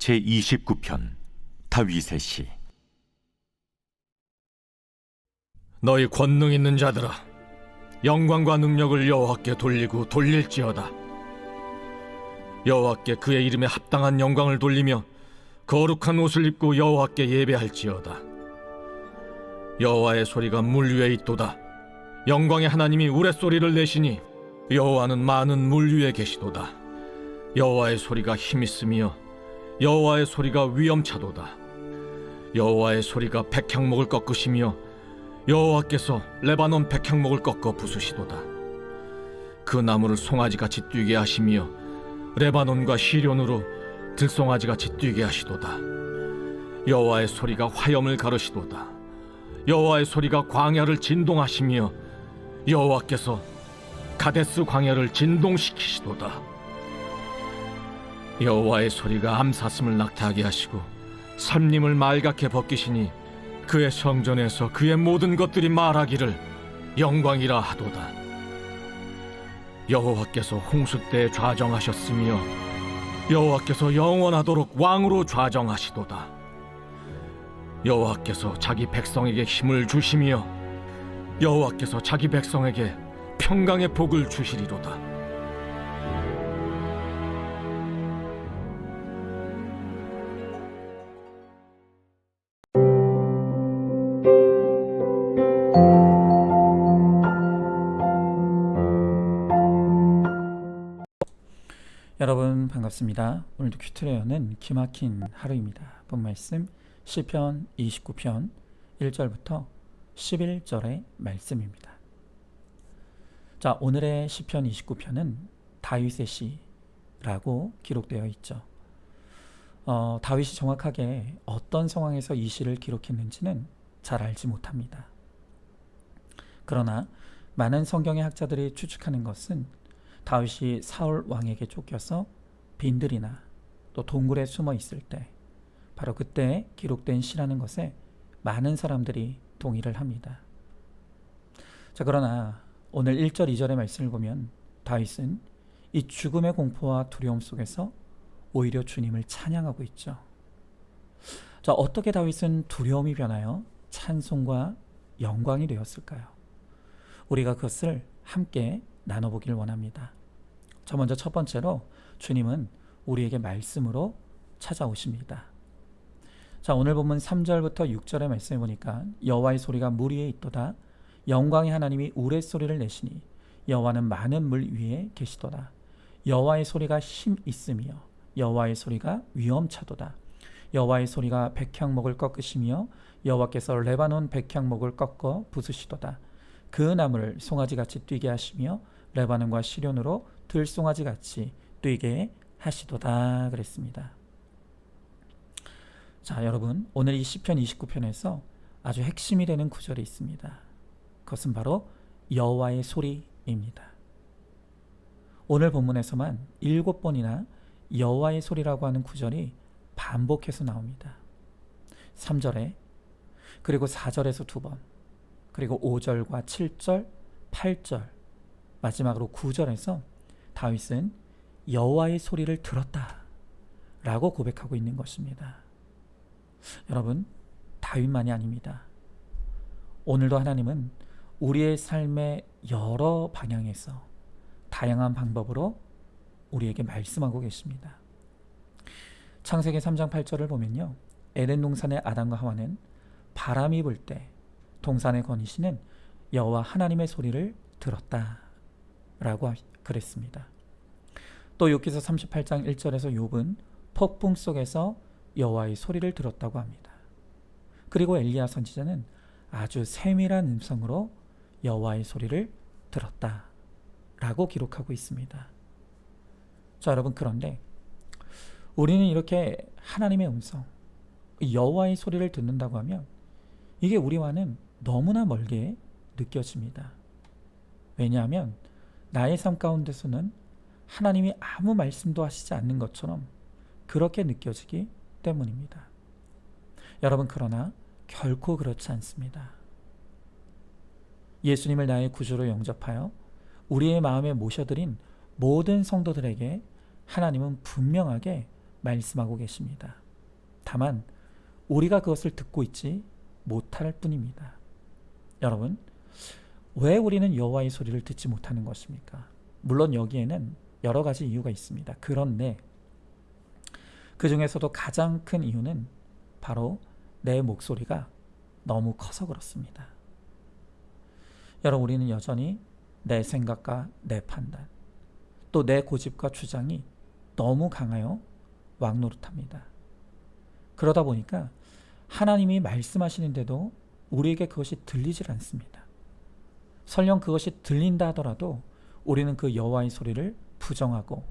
제29편 다윗의 시. 너희 권능 있는 자들아, 영광과 능력을 여호와께 돌리고 돌릴지어다. 여호와께 그의 이름에 합당한 영광을 돌리며 거룩한 옷을 입고 여호와께 예배할지어다. 여호와의 소리가 물 위에 있도다. 영광의 하나님이 우레소리를 내시니 여호와는 많은 물 위에 계시도다. 여호와의 소리가 힘있으며 여호와의 소리가 위엄차도다. 여호와의 소리가 백향목을 꺾으시며 여호와께서 레바논 백향목을 꺾어 부수시도다. 그 나무를 송아지같이 뛰게 하시며 레바논과 시련으로 들송아지같이 뛰게 하시도다. 여호와의 소리가 화염을 가르시도다. 여호와의 소리가 광야를 진동하시며 여호와께서 가데스 광야를 진동시키시도다. 여호와의 소리가 암사슴을 낙타하게 하시고 삼림을 말갛게 벗기시니 그의 성전에서 그의 모든 것들이 말하기를 영광이라 하도다. 여호와께서 홍수 때 좌정하셨으며 여호와께서 영원하도록 왕으로 좌정하시도다. 여호와께서 자기 백성에게 힘을 주시며 여호와께서 자기 백성에게 평강의 복을 주시리로다. 여러분 반갑습니다. 오늘도 큐트레어는 기막힌 하루입니다. 본 말씀 시편 29편 1절부터 11절의 말씀입니다. 자, 오늘의 시편 29편은 다윗의 시라고 기록되어 있죠. 다윗이 정확하게 어떤 상황에서 이 시를 기록했는지는 잘 알지 못합니다. 그러나 많은 성경의 학자들이 추측하는 것은 다윗이 사울 왕에게 쫓겨서 빈들이나 또 동굴에 숨어 있을 때, 바로 그때 기록된 시라는 것에 많은 사람들이 동의를 합니다. 자, 그러나 오늘 1절 2절의 말씀을 보면 다윗은 이 죽음의 공포와 두려움 속에서 오히려 주님을 찬양하고 있죠. 자, 어떻게 다윗은 두려움이 변하여 찬송과 영광이 되었을까요? 우리가 그것을 함께 나눠보길 원합니다. 저 먼저 첫 번째로 주님은 우리에게 말씀으로 찾아오십니다. 자, 오늘 본문 3절부터 6절의 말씀을 보니까 여호와의 소리가 물 위에 있도다. 영광의 하나님이 우레소리를 내시니 여호와는 많은 물 위에 계시도다. 여호와의 소리가 힘 있으며 여호와의 소리가 위엄차도다. 여호와의 소리가 백향목을 꺾으시며 여호와께서 레바논 백향목을 꺾어 부수시도다. 그 나무를 송아지같이 뛰게 하시며 레바논과 시련으로 들송아지같이 뛰게 하시도다 그랬습니다. 자, 여러분, 오늘 이 시편 29편에서 아주 핵심이 되는 구절이 있습니다. 그것은 바로 여호와의 소리입니다. 오늘 본문에서만 7번이나 여호와의 소리라고 하는 구절이 반복해서 나옵니다. 3절에, 그리고 4절에서 2번, 그리고 5절과 7절, 8절, 마지막으로 9절에서 다윗은 여호와의 소리를 들었다 라고 고백하고 있는 것입니다. 여러분, 다윗만이 아닙니다. 오늘도 하나님은 우리의 삶의 여러 방향에서 다양한 방법으로 우리에게 말씀하고 계십니다. 창세기 3장 8절을 보면요, 에덴 동산의 아담과 하와는 바람이 불 때 동산의 거니시는 여호와 하나님의 소리를 들었다 라고 그랬습니다. 또 욥기서 38장 1절에서 욥은 폭풍 속에서 여호와의 소리를 들었다고 합니다. 그리고 엘리야 선지자는 아주 세밀한 음성으로 여호와의 소리를 들었다 라고 기록하고 있습니다. 자, 여러분, 그런데 우리는 이렇게 하나님의 음성, 여호와의 소리를 듣는다고 하면 이게 우리와는 너무나 멀게 느껴집니다. 왜냐하면 나의 삶 가운데서는 하나님이 아무 말씀도 하시지 않는 것처럼 그렇게 느껴지기 때문입니다. 여러분, 그러나 결코 그렇지 않습니다. 예수님을 나의 구주로 영접하여 우리의 마음에 모셔드린 모든 성도들에게 하나님은 분명하게 말씀하고 계십니다. 다만 우리가 그것을 듣고 있지 못할 뿐입니다. 여러분, 왜 우리는 여호와의 소리를 듣지 못하는 것입니까? 물론 여기에는 여러 가지 이유가 있습니다. 그런데 그 중에서도 가장 큰 이유는 바로 내 목소리가 너무 커서 그렇습니다. 여러분, 우리는 여전히 내 생각과 내 판단, 또 내 고집과 주장이 너무 강하여 왕노릇합니다. 그러다 보니까 하나님이 말씀하시는데도 우리에게 그것이 들리질 않습니다. 설령 그것이 들린다 하더라도 우리는 그 여호와의 소리를 부정하고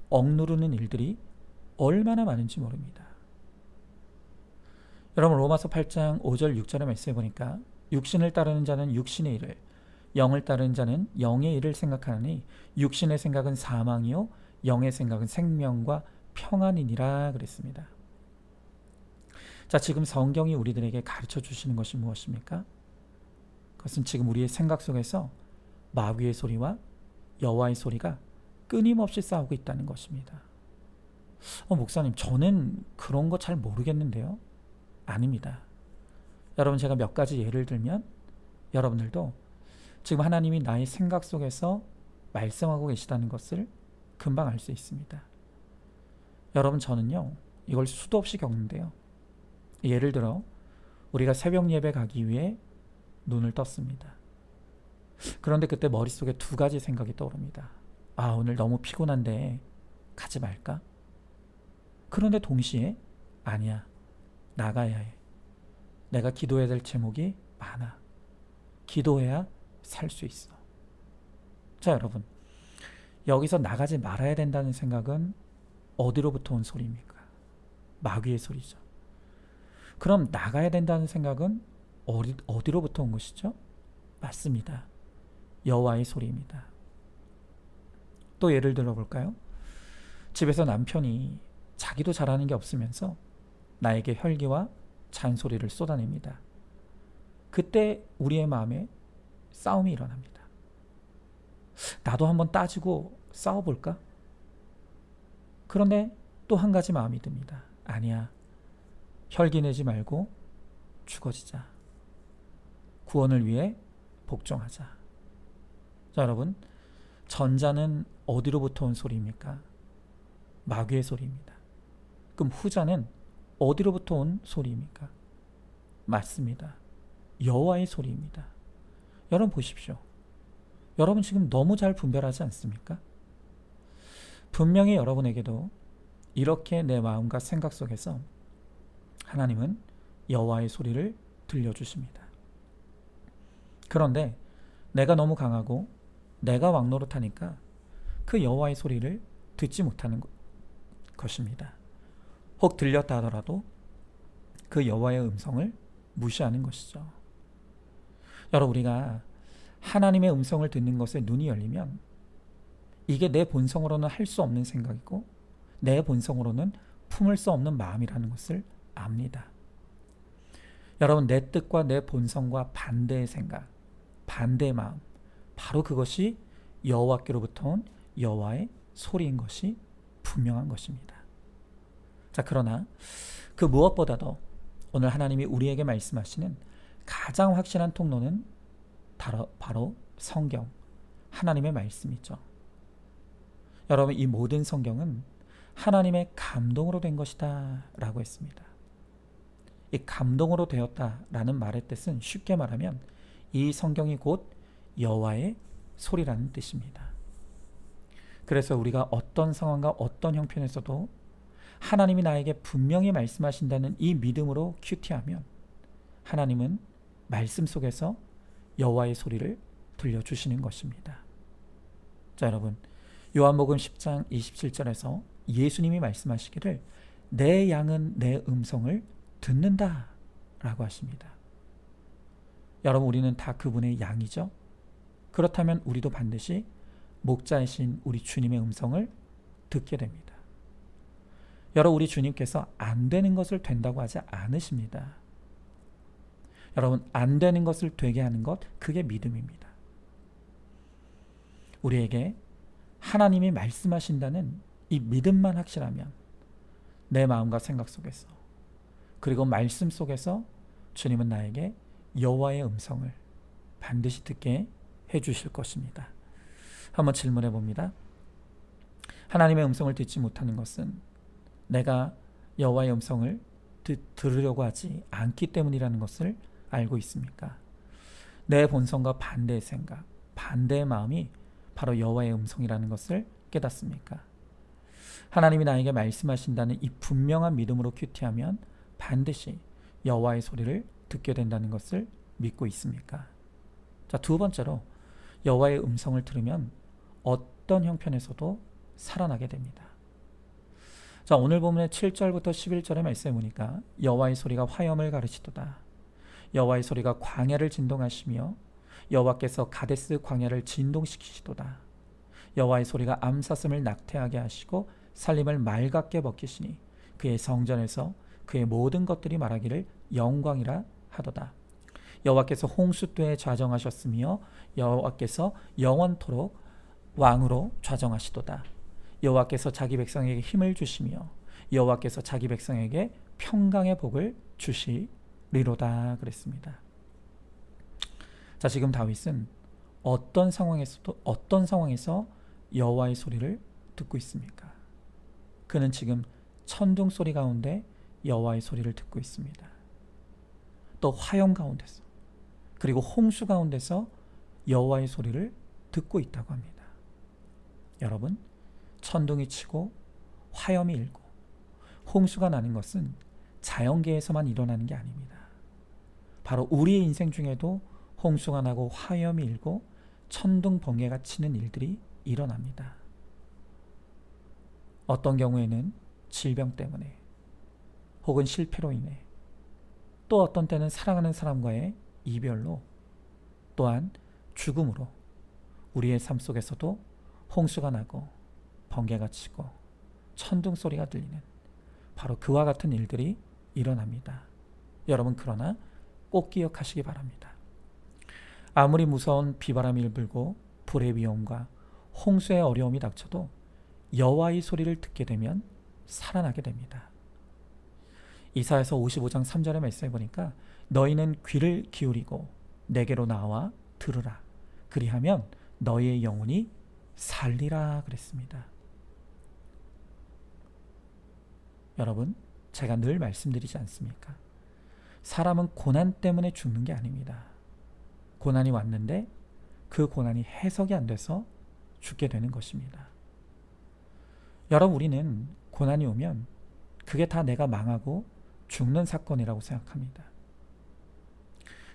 억누르는 일들이 얼마나 많은지 모릅니다. 여러분, 로마서 8장 5절 6절의 말씀에 보니까 육신을 따르는 자는 육신의 일을, 영을 따르는 자는 영의 일을 생각하니 육신의 생각은 사망이요 영의 생각은 생명과 평안이니라 그랬습니다. 자, 지금 성경이 우리들에게 가르쳐 주시는 것이 무엇입니까? 그것은 지금 우리의 생각 속에서 마귀의 소리와 여호와의 소리가 끊임없이 싸우고 있다는 것입니다. 목사님, 저는 그런 거 잘 모르겠는데요. 아닙니다. 여러분, 제가 몇 가지 예를 들면 여러분들도 지금 하나님이 나의 생각 속에서 말씀하고 계시다는 것을 금방 알 수 있습니다. 여러분, 저는요 이걸 수도 없이 겪는데요. 예를 들어 우리가 새벽 예배 가기 위해 눈을 떴습니다. 그런데 그때 머릿속에 두 가지 생각이 떠오릅니다. 오늘 너무 피곤한데 가지 말까? 그런데 동시에 아니야, 나가야 해. 내가 기도해야 될 제목이 많아. 기도해야 살 수 있어. 자, 여러분, 여기서 나가지 말아야 된다는 생각은 어디로부터 온 소리입니까? 마귀의 소리죠. 그럼 나가야 된다는 생각은 어디로부터 온 것이죠? 맞습니다. 여호와의 소리입니다. 또 예를 들어 볼까요? 집에서 남편이 자기도 잘하는 게 없으면서 나에게 혈기와 잔소리를 쏟아냅니다. 그때 우리의 마음에 싸움이 일어납니다. 나도 한번 따지고 싸워볼까? 그런데 또 한 가지 마음이 듭니다. 아니야, 혈기 내지 말고 죽어지자. 구원을 위해 복종하자. 자, 여러분, 전자는 어디로부터 온 소리입니까? 마귀의 소리입니다. 그럼 후자는 어디로부터 온 소리입니까? 맞습니다. 여호와의 소리입니다. 여러분 보십시오. 여러분 지금 너무 잘 분별하지 않습니까? 분명히 여러분에게도 이렇게 내 마음과 생각 속에서 하나님은 여호와의 소리를 들려주십니다. 그런데 내가 너무 강하고 내가 왕노릇하니까 그 여호와의 소리를 듣지 못하는 것입니다. 혹 들렸다 하더라도 그 여호와의 음성을 무시하는 것이죠. 여러분, 우리가 하나님의 음성을 듣는 것에 눈이 열리면 이게 내 본성으로는 할 수 없는 생각이고 내 본성으로는 품을 수 없는 마음이라는 것을 압니다. 여러분, 내 뜻과 내 본성과 반대의 생각, 반대의 마음, 바로 그것이 여호와께로부터 온 여호와의 소리인 것이 분명한 것입니다. 자, 그러나 그 무엇보다도 오늘 하나님이 우리에게 말씀하시는 가장 확실한 통로는 바로 성경, 하나님의 말씀이죠. 여러분, 이 모든 성경은 하나님의 감동으로 된 것이다 라고 했습니다. 이 감동으로 되었다라는 말의 뜻은 쉽게 말하면 이 성경이 곧 여호와의 소리라는 뜻입니다. 그래서 우리가 어떤 상황과 어떤 형편에서도 하나님이 나에게 분명히 말씀하신다는 이 믿음으로 큐티하면 하나님은 말씀 속에서 여호와의 소리를 들려주시는 것입니다. 자, 여러분, 요한복음 10장 27절에서 예수님이 말씀하시기를 내 양은 내 음성을 듣는다 라고 하십니다. 여러분, 우리는 다 그분의 양이죠. 그렇다면 우리도 반드시 목자이신 우리 주님의 음성을 듣게 됩니다. 여러분, 우리 주님께서 안 되는 것을 된다고 하지 않으십니다. 여러분, 안 되는 것을 되게 하는 것, 그게 믿음입니다. 우리에게 하나님이 말씀하신다는 이 믿음만 확실하면 내 마음과 생각 속에서, 그리고 말씀 속에서 주님은 나에게 여호와의 음성을 반드시 듣게 해주실 것입니다. 한번 질문해 봅니다. 하나님의 음성을 듣지 못하는 것은 내가 여호와의 음성을 들으려고 하지 않기 때문이라는 것을 알고 있습니까? 내 본성과 반대의 생각, 반대의 마음이 바로 여호와의 음성이라는 것을 깨닫습니까? 하나님이 나에게 말씀하신다는 이 분명한 믿음으로 큐티하면 반드시 여호와의 소리를 듣게 된다는 것을 믿고 있습니까? 자, 두 번째로 여호와의 음성을 들으면 어떤 형편에서도 살아나게 됩니다. 자, 오늘 본문의 7절부터 11절의 말씀에 보니까 여호와의 소리가 화염을 가르치도다. 여호와의 소리가 광야를 진동하시며 여호와께서 가데스 광야를 진동시키시도다. 여호와의 소리가 암사슴을 낙태하게 하시고 살림을 맑게 벗기시니 그의 성전에서 그의 모든 것들이 말하기를 영광이라 하도다. 여호와께서 홍수대에 좌정하셨으며 여호와께서 영원토록 왕으로 좌정하시도다. 여호와께서 자기 백성에게 힘을 주시며 여호와께서 자기 백성에게 평강의 복을 주시리로다 그랬습니다. 자, 지금 다윗은 어떤 상황에서 여호와의 소리를 듣고 있습니까? 그는 지금 천둥 소리 가운데 여호와의 소리를 듣고 있습니다. 또 화염 가운데서, 그리고 홍수 가운데서 여호와의 소리를 듣고 있다고 합니다. 여러분, 천둥이 치고 화염이 일고 홍수가 나는 것은 자연계에서만 일어나는 게 아닙니다. 바로 우리의 인생 중에도 홍수가 나고 화염이 일고 천둥 번개가 치는 일들이 일어납니다. 어떤 경우에는 질병 때문에, 혹은 실패로 인해, 또 어떤 때는 사랑하는 사람과의 이별로, 또한 죽음으로 우리의 삶 속에서도 홍수가 나고 번개가 치고 천둥 소리가 들리는 바로 그와 같은 일들이 일어납니다. 여러분, 그러나 꼭 기억하시기 바랍니다. 아무리 무서운 비바람이 불고 불의 위험과 홍수의 어려움이 닥쳐도 여호와의 소리를 듣게 되면 살아나게 됩니다. 이사야서 55장 3절의 말씀에 보니까 너희는 귀를 기울이고 내게로 나와 들으라. 그리하면 너희의 영혼이 살리라 그랬습니다. 여러분, 제가 늘 말씀드리지 않습니까? 사람은 고난 때문에 죽는 게 아닙니다. 고난이 왔는데 그 고난이 해석이 안 돼서 죽게 되는 것입니다. 여러분, 우리는 고난이 오면 그게 다 내가 망하고 죽는 사건이라고 생각합니다.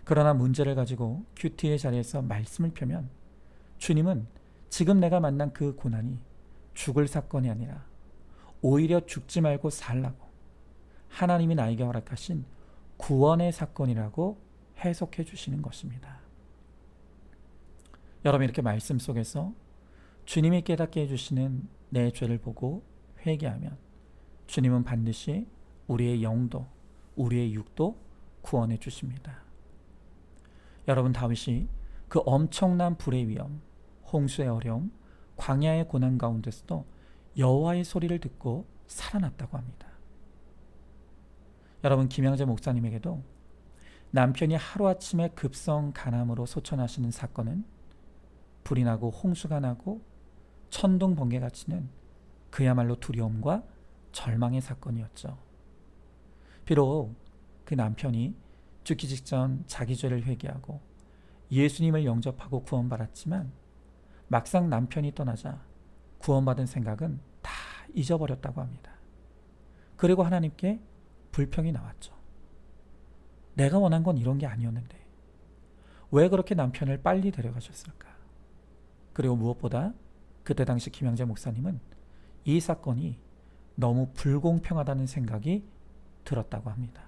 그러나 문제를 가지고 큐티의 자리에서 말씀을 펴면 주님은 지금 내가 만난 그 고난이 죽을 사건이 아니라 오히려 죽지 말고 살라고 하나님이 나에게 허락하신 구원의 사건이라고 해석해 주시는 것입니다. 여러분, 이렇게 말씀 속에서 주님이 깨닫게 해주시는 내 죄를 보고 회개하면 주님은 반드시 우리의 영도, 우리의 육도 구원해 주십니다. 여러분, 다윗이 그 엄청난 불의 위험, 홍수의 어려움, 광야의 고난 가운데서도 여호와의 소리를 듣고 살아났다고 합니다. 여러분, 김양재 목사님에게도 남편이 하루아침에 급성 간암으로 소천하시는 사건은 불이 나고 홍수가 나고 천둥 번개가 치는 그야말로 두려움과 절망의 사건이었죠. 비록 그 남편이 죽기 직전 자기 죄를 회개하고 예수님을 영접하고 구원받았지만 막상 남편이 떠나자 구원받은 생각은 다 잊어버렸다고 합니다. 그리고 하나님께 불평이 나왔죠. 내가 원한 건 이런 게 아니었는데 왜 그렇게 남편을 빨리 데려가셨을까? 그리고 무엇보다 그때 당시 김양재 목사님은 이 사건이 너무 불공평하다는 생각이 들었다고 합니다.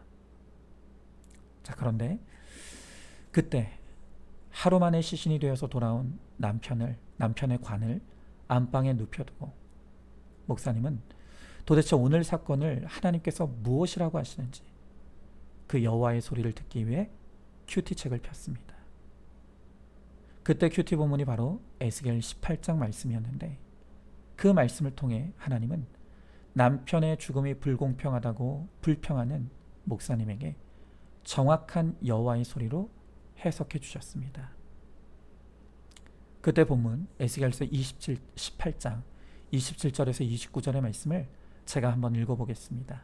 자, 그런데 그때 하루 만에 시신이 되어서 돌아온 남편의 관을 안방에 눕혀두고 목사님은 도대체 오늘 사건을 하나님께서 무엇이라고 하시는지 그 여호와의 소리를 듣기 위해 큐티 책을 폈습니다. 그때 큐티 본문이 바로 에스겔 18장 말씀이었는데 그 말씀을 통해 하나님은 남편의 죽음이 불공평하다고 불평하는 목사님에게 정확한 여호와의 소리로 해석해 주셨습니다. 그때 본문 에스겔서 18장 27절에서 29절의 말씀을 제가 한번 읽어보겠습니다.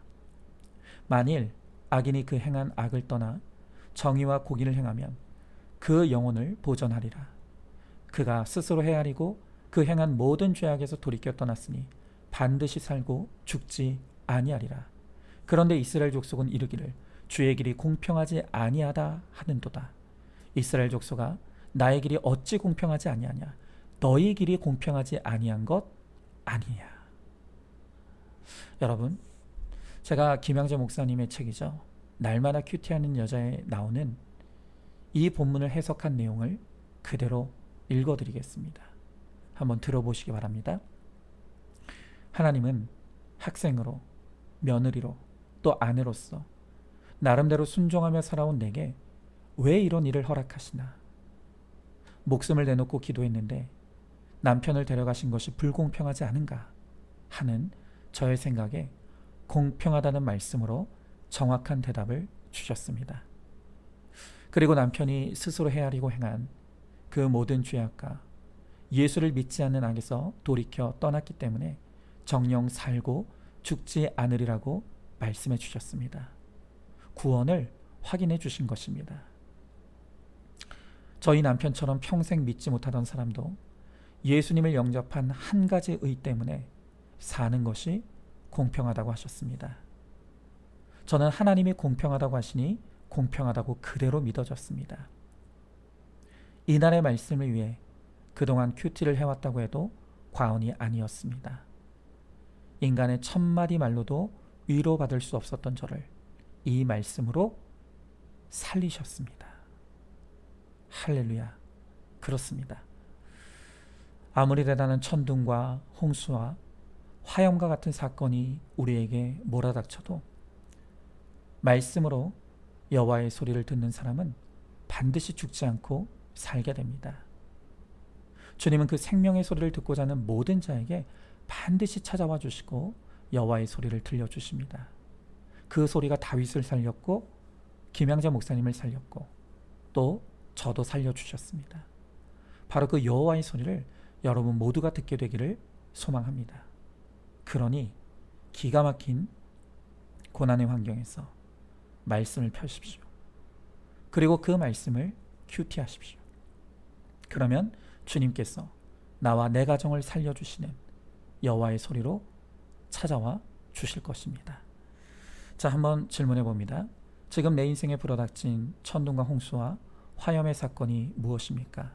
만일 악인이 그 행한 악을 떠나 정의와 공의를 행하면 그 영혼을 보전하리라. 그가 스스로 헤아리고 그 행한 모든 죄악에서 돌이켜 떠났으니 반드시 살고 죽지 아니하리라. 그런데 이스라엘 족속은 이르기를 주의 길이 공평하지 아니하다 하는도다. 이스라엘 족속아, 나의 길이 어찌 공평하지 아니하냐? 너희 길이 공평하지 아니한 것 아니냐? 여러분, 제가 김양재 목사님의 책이죠, 날마다 큐티하는 여자에 나오는 이 본문을 해석한 내용을 그대로 읽어드리겠습니다. 한번 들어보시기 바랍니다. 하나님은 학생으로, 며느리로, 또 아내로서 나름대로 순종하며 살아온 내게 왜 이런 일을 허락하시나? 목숨을 내놓고 기도했는데 남편을 데려가신 것이 불공평하지 않은가 하는 저의 생각에 공평하다는 말씀으로 정확한 대답을 주셨습니다. 그리고 남편이 스스로 헤아리고 행한 그 모든 죄악과 예수를 믿지 않는 악에서 돌이켜 떠났기 때문에 정녕 살고 죽지 않으리라고 말씀해 주셨습니다. 구원을 확인해 주신 것입니다. 저희 남편처럼 평생 믿지 못하던 사람도 예수님을 영접한 한 가지 의 때문에 사는 것이 공평하다고 하셨습니다. 저는 하나님이 공평하다고 하시니 공평하다고 그대로 믿어졌습니다. 이날의 말씀을 위해 그동안 큐티를 해왔다고 해도 과언이 아니었습니다. 인간의 1000마디 말로도 위로받을 수 없었던 저를 이 말씀으로 살리셨습니다. 할렐루야. 그렇습니다. 아무리 대단한 천둥과 홍수와 화염과 같은 사건이 우리에게 몰아닥쳐도 말씀으로 여호와의 소리를 듣는 사람은 반드시 죽지 않고 살게 됩니다. 주님은 그 생명의 소리를 듣고자 하는 모든 자에게 반드시 찾아와 주시고 여호와의 소리를 들려주십니다. 그 소리가 다윗을 살렸고 김양자 목사님을 살렸고 또 저도 살려주셨습니다. 바로 그 여호와의 소리를 여러분 모두가 듣게 되기를 소망합니다. 그러니 기가 막힌 고난의 환경에서 말씀을 펴십시오. 그리고 그 말씀을 큐티하십시오. 그러면 주님께서 나와 내 가정을 살려주시는 여호와의 소리로 찾아와 주실 것입니다. 자, 한번 질문해 봅니다. 지금 내 인생에 불어닥친 천둥과 홍수와 화염의 사건이 무엇입니까?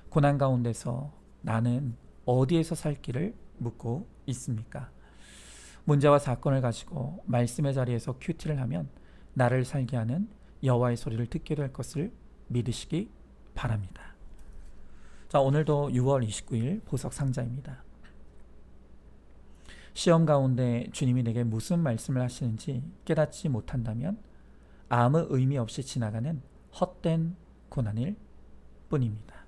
고난 가운데서 나는 어디에서 살 길을 묻고 있습니까? 문제와 사건을 가지고 말씀의 자리에서 큐티를 하면 나를 살게 하는 여호와의 소리를 듣게 될 것을 믿으시기 바랍니다. 자, 오늘도 6월 29일 보석 상자입니다. 시험 가운데 주님이 내게 무슨 말씀을 하시는지 깨닫지 못한다면 아무 의미 없이 지나가는 헛된 고난일 뿐입니다.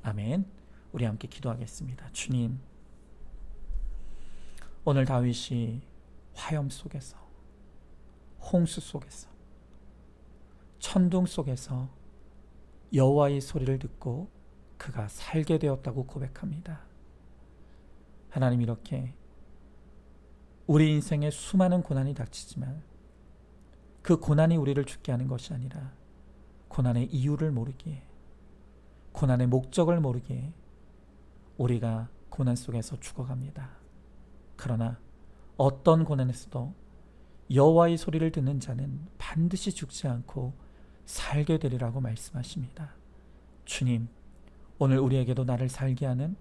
아멘. 우리 함께 기도하겠습니다. 주님, 오늘 다윗이 화염 속에서, 홍수 속에서, 천둥 속에서 여호와의 소리를 듣고 그가 살게 되었다고 고백합니다. 하나님, 이렇게 우리 인생에 수많은 고난이 닥치지만 그 고난이 우리를 죽게 하는 것이 아니라 고난의 이유를 모르기에, 고난의 목적을 모르기에 우리가 고난 속에서 죽어갑니다. 그러나 어떤 고난에서도 여호와의 소리를 듣는 자는 반드시 죽지 않고 살게 되리라고 말씀하십니다. 주님, 오늘 우리에게도 나를 살게 하는,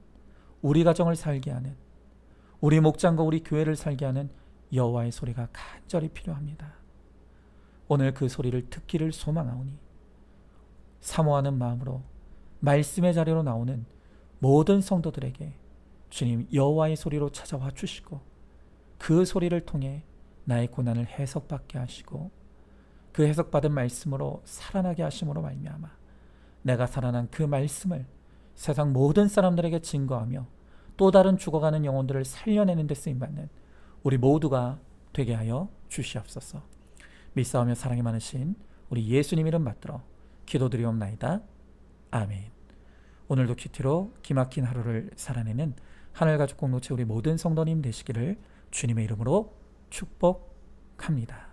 우리 가정을 살게 하는, 우리 목장과 우리 교회를 살게 하는 여호와의 소리가 간절히 필요합니다. 오늘 그 소리를 듣기를 소망하오니 사모하는 마음으로 말씀의 자리로 나오는 모든 성도들에게 주님 여호와의 소리로 찾아와 주시고 그 소리를 통해 나의 고난을 해석받게 하시고 그 해석받은 말씀으로 살아나게 하심으로 말미암아 내가 살아난 그 말씀을 세상 모든 사람들에게 증거하며 또 다른 죽어가는 영혼들을 살려내는 데 쓰임받는 우리 모두가 되게 하여 주시옵소서. 믿사오며 사랑이 많으신 우리 예수님 이름 받들어 기도드리옵나이다. 아멘. 오늘도 큐티로 기막힌 하루를 살아내는 하늘가족 공동체 우리 모든 성도님 되시기를 주님의 이름으로 축복합니다.